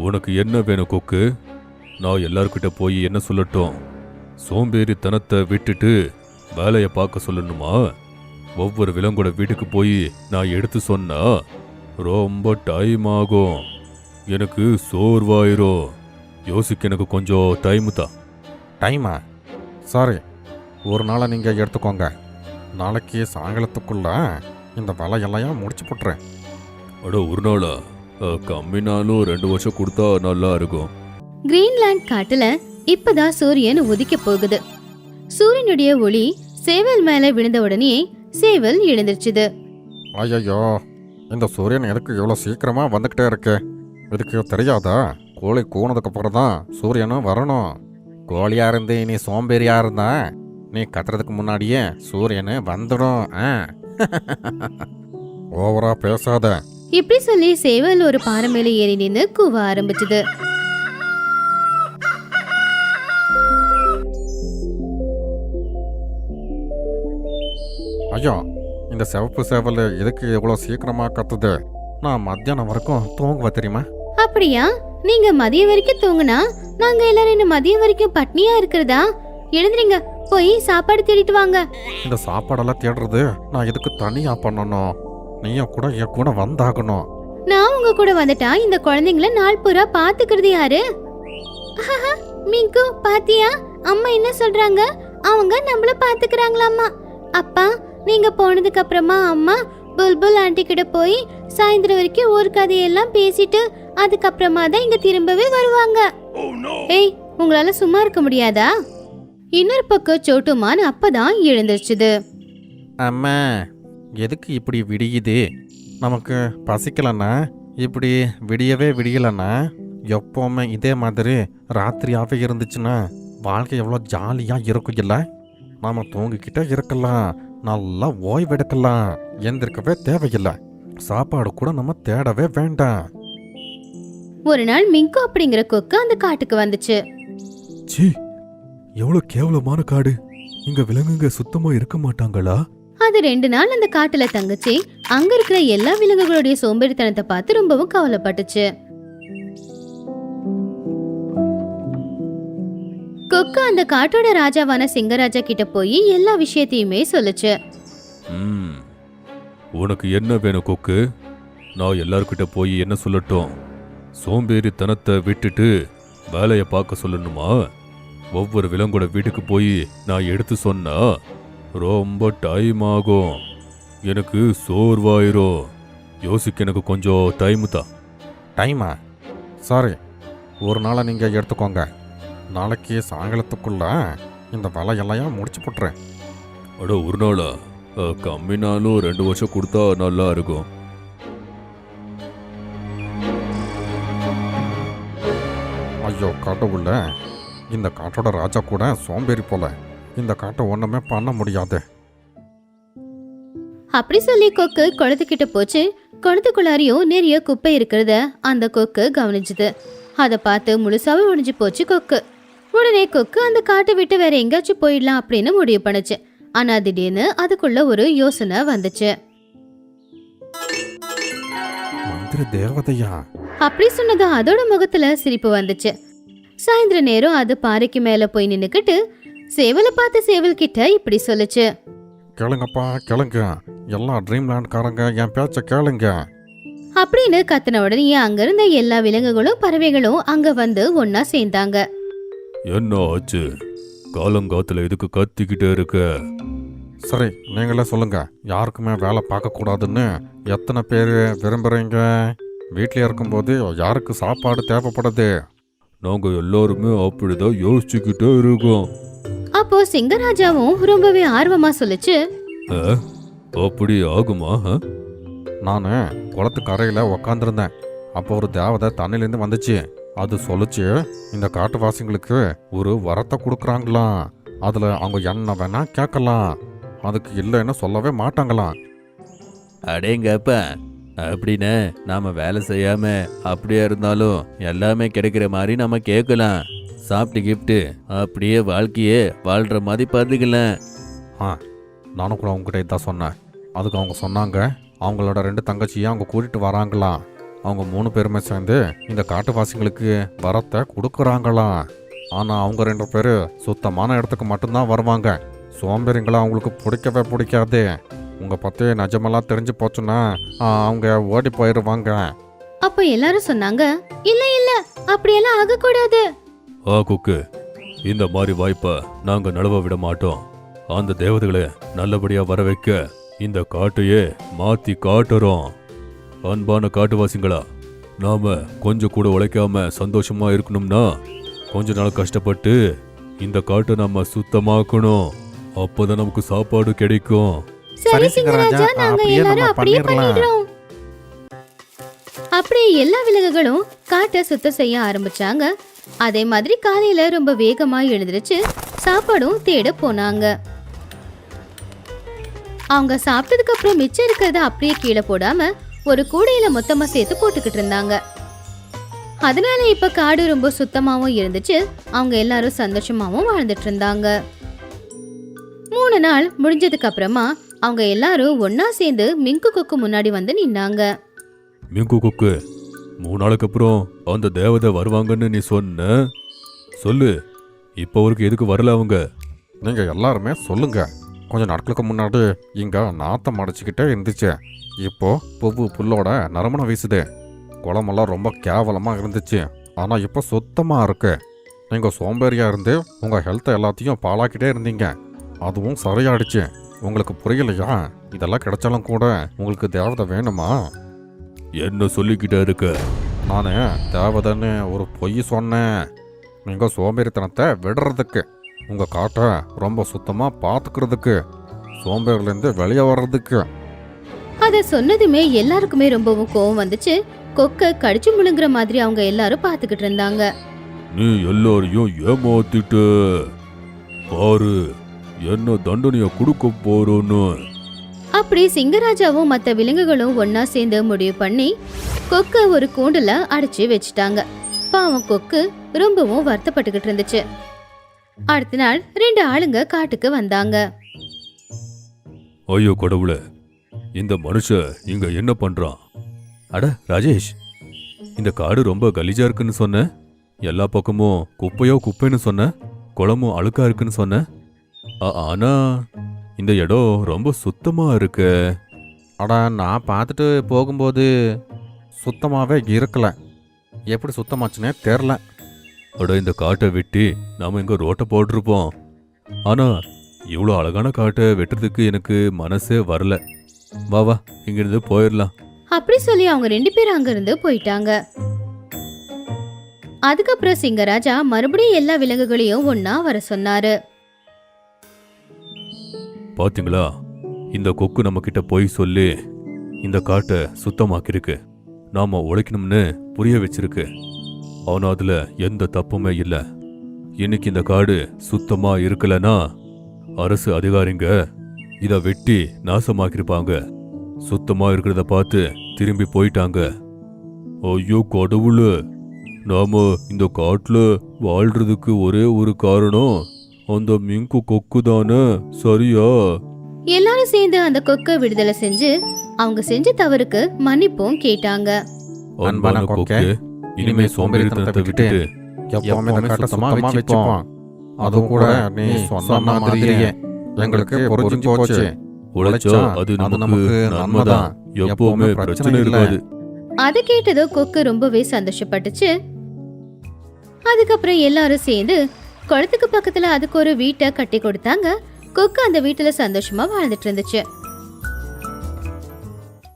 உனக்கு என்ன வேணும் கொக்கு? நான் எல்லார்கிட்ட போய் என்ன சொல்லட்டும்? சோம்பேறித்தனத்தை விட்டுட்டு வேலையை பார்க்க சொல்லணுமா? ஒவ்வொரு விலங்கோட வீட்டுக்கு போய் நான் எடுத்து சொன்னா ரொம்ப டைம் ஆகும். எனக்கு சோர்வாயிரும். யோசிக்க எனக்கு கொஞ்சம் டைம் தான். டைமா? சாரி, ஒரு நாளை நீங்கள் எடுத்துக்கோங்க. நாளைக்கு சாயங்காலத்துக்குள்ள இந்த வேலையெல்லாம் முடிச்சு போட்டுறேன். அட ஒரு நாளா? கம்மினாலும் 2 வருஷம் கொடுத்தா நல்லா இருக்கும். கிரீன்லாண்ட் காட்டுல இப்பதான் சூரியன் உதிக்க போகுது. சூரியனுடைய ஒளி சேவல் மேல விழுந்த உடனே சேவல் எழுந்திருச்சுது. ஐயோ, இந்த சூரியன் எதுக்கு இவ்வளோ சீக்கிரமா வந்துக்கிட்டே இருக்கு? இதுக்கு தெரியாதா? கோழி கூனதுக்கு அப்புறம் தான் சூரியனும் வரணும். கோழியா இருந்து நீ சோம்பேறியா இருந்தா நீ கத்துறதுக்கு முன்னாடியே சூரியனு வந்துடும். ஓவரா பேசாத. இப்படி சொல்லி சேவல் ஒரு பாறை மேல ஏறி நின்னு கூவ ஆரம்பிச்சது. ஐயோ, இந்த சிவப்பு சேவல் எதுக்கு இவ்வளோ சீக்கிரமா கத்துது? நான் மத்தியானம் வரைக்கும் தூங்குவேன் தெரியுமா? அப்படியா? நீங்க மதியம் வரைக்கும் தூங்குனா நாங்க எல்லாரும் இன்னும் மதியம் வரைக்கும் பட்னியா இருக்கிறதா? எழுந்துறீங்க, போய் சாப்பாடு தேடிட்டு வாங்க. இந்த சாப்பாடெல்லாம் தேடுறது நான் எதுக்கு தனியா பண்ணணும்? நீயும் கூட என் கூட வந்தாகணும். நான் உங்க கூட வந்துட்டா இந்த குழந்தைங்கள நாள் பூரா பாத்துக்கிறது யாரு? மிங்கு, பாத்தியா அம்மா என்ன சொல்றாங்க? அவங்க நம்மள பாத்துக்கிறாங்களாமா. அப்பா, நீங்க போனதுக்கு அப்புறமா அம்மா புல்புல் ஆண்டி கிட்ட போய் சாயந்தரம் வரைக்கும் ஒரு கதையெல்லாம் பேசிட்டு அதுக்கப்புறமா தான் இங்க திரும்பவே வருவாங்க. ஏய், உங்களால சும்மா இருக்க முடியாதா? இன்னொரு பக்கம் சோட்டுமான் அப்பதான் எழுந்திருச்சுது. அம்மா, எதுக்கு இப்படி விடியுது? நமக்கு பசிக்கலன்னா இப்படி விடியவே விடியலன்னா எப்பவுமே இதே மாதிரி ராத்திரியாகவே இருந்துச்சுன்னா வாழ்க்கை எவ்வளோ ஜாலியாக இருக்கும் இல்லை? நாம் தூங்கிக்கிட்டே இருக்கலாம், நல்லா ஓய்வெடுக்கலாம், எந்திருக்கவே தேவையில்லை, சாப்பாடு கூட நம்ம தேடவே வேண்டாம். ஒரு நாள் மிங்கு அப்படிங்கிற கொக்கு அந்த காட்டுக்கு வந்துச்சு. சீ, எவ்வளவு கேவலமான காடு. இங்க விலங்குங்க சுத்தமா இருக்க மாட்டாங்களா? அது 2 நாள் அந்த காட்டுல தங்குச்சு. அங்க இருக்கிற எல்லா விலங்குகளுடைய சோம்பேறித்தனத்தை பார்த்து ரொம்பவும் கவலைப்பட்டுச்சு. கொக்கு அந்த காட்டோட ராஜாவான சிங்கராஜா கிட்ட போய் எல்லா விஷயத்தையுமே சொல்லுச்சு. உனக்கு என்ன வேணும் கொக்கு? நான் எல்லார்கிட்ட போய் என்ன சொல்லட்டும்? சோம்பேறித்தனத்தை விட்டுட்டு வேலையை பார்க்க சொல்லணுமா? ஒவ்வொரு விலங்கோட வீட்டுக்கு போய் நான் எடுத்து சொன்னா ரொம்ப டைம் ஆகும். எனக்கு சோர்வாயிரும். யோசிக்க எனக்கு கொஞ்சம் டைம் தான். டைமா? சாரி, ஒரு நாளை நீங்கள் எடுத்துக்கோங்க. நாளைக்கு சாயங்காலத்துக்குள்ள இந்த வேலையெல்லாம் முடிச்சு போட்டுறேன். அட ஒரு நாளா? கம்மினாலும் 2 வருஷம் கொடுத்தா நல்லா இருக்கும். ஐயோ கடவுள, இந்த காட்டோட ராஜா கூட சோம்பேறி போல. இந்த காட்டை ஒண்ணுமே பண்ண முடியாது. அப்படி சொல்லி கொக்கு குளத்துக்கிட்ட போச்சு. குளத்துக்குள்ளாரையும் நிறைய குப்பை இருக்கிறத அந்த கொக்கு கவனிச்சுது. அதை பார்த்து முழுசாவே ஒடிஞ்சு போச்சு கொக்கு. உடனே கொக்கு அந்த காட்டை விட்டு வேற எங்கேயாச்சும் போயிடலாம் அப்படின்னு முடிவு பண்ணுச்சு. ஆனா திடீர்னு அதுக்குள்ள ஒரு யோசனை வந்துச்சு. மந்திர தேவதையா? அப்படி சொன்னதும் அதோட முகத்துல சிரிப்பு வந்துச்சு. சாயந்தர நேரம் அது பாறைக்கு மேல போய் நின்னுக்கிட்டு சேவலை பார்த்து சேவல் கிட்ட இப்படி சொல்லுச்சு. கேளுங்கப்பா கேளுங்க, எல்லா ட்ரீம்லேண்ட்காரங்க என் பேச்ச கேளுங்க அப்படின்னு கத்தின உடனே அங்க இருந்த எல்லா விலங்குகளும் பறவைகளும் அங்க வந்து ஒன்னா சேர்ந்தாங்க. என்ன ஆச்சு? காலங்காத்துல இதுக்கு கத்திக்கிட்டே இருக்க? சரி, நீங்களே சொல்லுங்க, யாருக்குமே வேலை பார்க்க கூடாதுன்னு எத்தனை பேர் விரும்புறீங்க? வீட்லயே இருக்கும்போது யாருக்கு சாப்பாடு தேவைப்படுது? நாங்க எல்லாருமே அப்படிதான் யோசிச்சுக்கிட்டே இருக்கோம். அப்போ சிங்கராஜாவும் ரொம்பவே ஆர்வமா சொல்லுச்சு. அப்படி ஆகுமா? நான் குளத்துக்கரையில் உக்காந்துருந்தேன். அப்போ ஒரு தேவதை தண்ணிலேருந்து வந்துச்சு. அது சொல்லுச்சு, இந்த காட்டுவாசிங்களுக்கு ஒரு வரத்தை கொடுக்குறாங்களாம். அதில் அவங்க என்ன வேணா கேட்கலாம், அதுக்கு இல்லைன்னு சொல்லவே மாட்டாங்களாம். அடேங்கப்ப, அப்படின்னு நாம வேலை செய்யாம அப்படியே இருந்தாலும் எல்லாமே கிடைக்கிற மாதிரி நம்ம கேட்கலாம். சாப்பிட்டு கிஃப்ட்டு அப்படியே வாழ்க்கையே வாழ்கிற மாதிரி பார்த்துக்கலாம். ஆ நானும் கூட அவங்ககிட்ட இதான் சொன்னேன். அதுக்கு அவங்க சொன்னாங்க அவங்களோட 2 தங்கச்சியை அவங்க கூட்டிகிட்டு வராங்களாம். அவங்க 3 பேருமே சேர்ந்து இந்த காட்டுவாசிங்களுக்கு வரத்தை கொடுக்குறாங்களாம். ஆனால் அவங்க 2 பேர் சுத்தமான இடத்துக்கு மட்டும்தான் வருவாங்க. சோம்பேறிங்களா அவங்களுக்கு பிடிக்கவே பிடிக்காது. உங்கள் பற்றி நிஜமெல்லாம் தெரிஞ்சு போச்சுன்னா அவங்க ஓடி போயிடுவாங்க. அப்ப எல்லாரும் சொன்னாங்க, இல்ல இல்ல அப்படியெல்லாம் ஆகக்கூடாது. கொக்கு, இந்த மாதிரி வாய்ப்பை நாங்க நழுவ விட மாட்டோம். அந்த தேவதைகளை நல்லபடியா வர வைக்க இந்த காட்டையே மாத்தி காட்டுறோம். அன்பான காட்டுவாசிங்களா, நாம கொஞ்சம் கூட உழைக்காம சந்தோஷமா இருக்கணும்னா கொஞ்ச நாள் கஷ்டப்பட்டு இந்த காட்டை நாம சுத்தமாக்கணும். அப்பதான் நமக்கு சாப்பாடு கிடைக்கும். சரி சிங்கராஜா, நாங்க எல்லாரும் அப்படியே பண்ணிடுறோம். அப்படியே எல்லா விலங்குகளும் காட்டை சுத்தம் செய்ய ஆரம்பிச்சாங்க. அதே மாதிரி காலையில ரொம்ப வேகமா எழுந்திருச்சு சாப்பாடும் தேட போனாங்க. அவங்க சாப்பிட்டதுக்கு அப்புறம் மிச்சம் இருக்கிறத அப்படியே கீழே போடாம ஒரு கூடையில மொத்தமா சேர்த்து போட்டுக்கிட்டு இருந்தாங்க. அதனால இப்ப காடு ரொம்ப சுத்தமாவும் இருந்துச்சு. அவங்க எல்லாரும் சந்தோஷமாவும் வாழ்ந்துட்டு இருந்தாங்க. 3 நாள் முடிஞ்சதுக்கு அப்புறமா அவங்க எல்லாரும் ஒன்னா சேர்ந்து மிங்கு கொக்கு முன்னாடி வந்து நின்னாங்க. மிங்கு கொக்கு, 3 நாளுக்கு அப்புறம் அந்த தேவதை வருவாங்கன்னு நீ சொன்ன. சொல்லு, இப்போ அவருக்கு எதுக்கு வரல அவங்க? நீங்கள் எல்லாருமே சொல்லுங்க. கொஞ்சம் நாட்களுக்கு முன்னாடி இங்கே நாத்தம் அடைச்சிக்கிட்டே இருந்துச்சு. இப்போ புவ்வு புல்லோட நறுமணம் வீசுது. குளமெல்லாம் ரொம்ப கேவலமாக இருந்துச்சு. ஆனால் இப்போ சுத்தமாக இருக்கு. நீங்கள் சோம்பேறியாக இருந்து உங்கள் ஹெல்த்தை எல்லாத்தையும் பாழாக்கிட்டே இருந்தீங்க. அதுவும் சரியாயிடுச்சு. உங்களுக்கு புரியலையா? இதெல்லாம் கிடைச்சாலும் கூட உங்களுக்கு தேவதை வேணுமா? என்ன சொல்லிக்கிட்டே இருக்க? நான் தேவதைன்னு ஒரு பொய் சொன்னேன். நீங்கள் சோம்பேறித்தனத்தை விடுறதுக்கு, உங்கள் காட்டை ரொம்ப சுத்தமாக பார்த்துக்கிறதுக்கு, சோம்பேறிலேருந்து வெளியே வர்றதுக்கு. அத சொன்னதுமே எல்லாருக்குமே ரொம்பவும் கோவம் வந்துச்சு. கொக்க கடிச்சு முழுங்குற மாதிரி அவங்க எல்லாரும் பாத்துக்கிட்டு இருந்தாங்க. நீ எல்லாரையும் ஏமாத்திட்ட. பாரு, என்ன தண்டனைய கொடுக்க போறோன்னு. அப்படி சிங்கராஜாவும் மத்த விலங்குகளும் ஒன்னா சேர்ந்து முடிவு பண்ணி கொக்க ஒரு கூண்டுல அடைச்சு வச்சுட்டாங்க. பாவம் கொக்கு ரொம்பவும் வருத்தப்பட்டுக்கிட்டு இருந்துச்சு. அடுத்த நாள் 2 ஆளுங்க காட்டுக்கு வந்தாங்க. ஐயோ கடவுளே, இந்த மனுஷன் இங்க என்ன பண்றான்? அட ராஜேஷ், இந்த காடு ரொம்ப கலீஜா இருக்குன்னு சொன்ன. எல்லா பக்கமும் குப்பைன்னு சொன்ன. குளமும் அழுக்கா இருக்குன்னு சொன்ன. ஆனா இந்த இடம் ரொம்ப சுத்தமா இருக்கு. அட, நான் பார்த்துட்டு போகும்போது சுத்தமாகவே இருக்கல. எப்படி சுத்தமாச்சுன்னே தெரில. அட, இந்த காட்டை வெட்டி நாம இங்க ரோட்டை போட்டிருப்போம். ஆனா இவ்வளோ அழகான காட்டை வெட்டுறதுக்கு எனக்கு மனசே வரல. வா வா, இங்கிருந்து போயிடலாம். அப்படி சொல்லி அவங்க 2 பேரும் அங்க இருந்து போயிட்டாங்க. அதுக்கப்புறம் சிங்கராஜா மறுபடியும் எல்லா விலங்குகளையும் ஒன்னா வர சொன்னாரு. பாத்தீங்களா, இந்த கொக்கு நம்ம கிட்ட போய் சொல்லி இந்த காட்டை சுத்தமாக்கிருக்கு. நாம உழைக்கணும்னு புரிய வச்சிருக்கு. ஆனா அதுல எந்த தப்புமே இல்ல. இன்னைக்கு இந்த காடு சுத்தமா இருக்கலனா அரசு அதிகாரிங்க இத வெட்டி நாசமாக்கிருப்பாங்க. சுத்தமா இருக்கிறத பார்த்து திரும்பி போயிட்டாங்க. ஐயோ கடவுளே, நாம இந்த காட்டுல வாழ்றதுக்கு ஒரே ஒரு காரணம் அந்த மிங்கு கொக்கு தானே, சரியா? எல்லாரும் சேர்ந்து அந்த கொக்க விடுதலை செஞ்சு அவங்க செஞ்ச தவறுக்கு மன்னிப்பும் கேட்டாங்க. அன்பான கொக்கு, இனிமே சோம்பேறித்தனத்தை விட்டுட்டு எப்பவுமே இந்த காட்டை சுத்தமா வச்சுப்போம். அது கூட நீ சொன்ன மாதிரியே எங்களுக்கு புரிஞ்சு போச்சு. உழைச்சா அது நமக்கு நன்மைதான். எப்பவுமே பிரச்சனை இருக்காது. அதை கேட்டதோ கொக்கு ரொம்பவே சந்தோஷப்பட்டுச்சு. அதுக்கப்புறம் எல்லாரும் சேர்ந்து குளத்துக்கு பக்கத்துல அதுக்கு ஒரு வீட்டை கட்டி கொடுத்தாங்க. கொக்கு அந்த வீட்டுல சந்தோஷமா வாழ்ந்துட்டு இருந்துச்சு.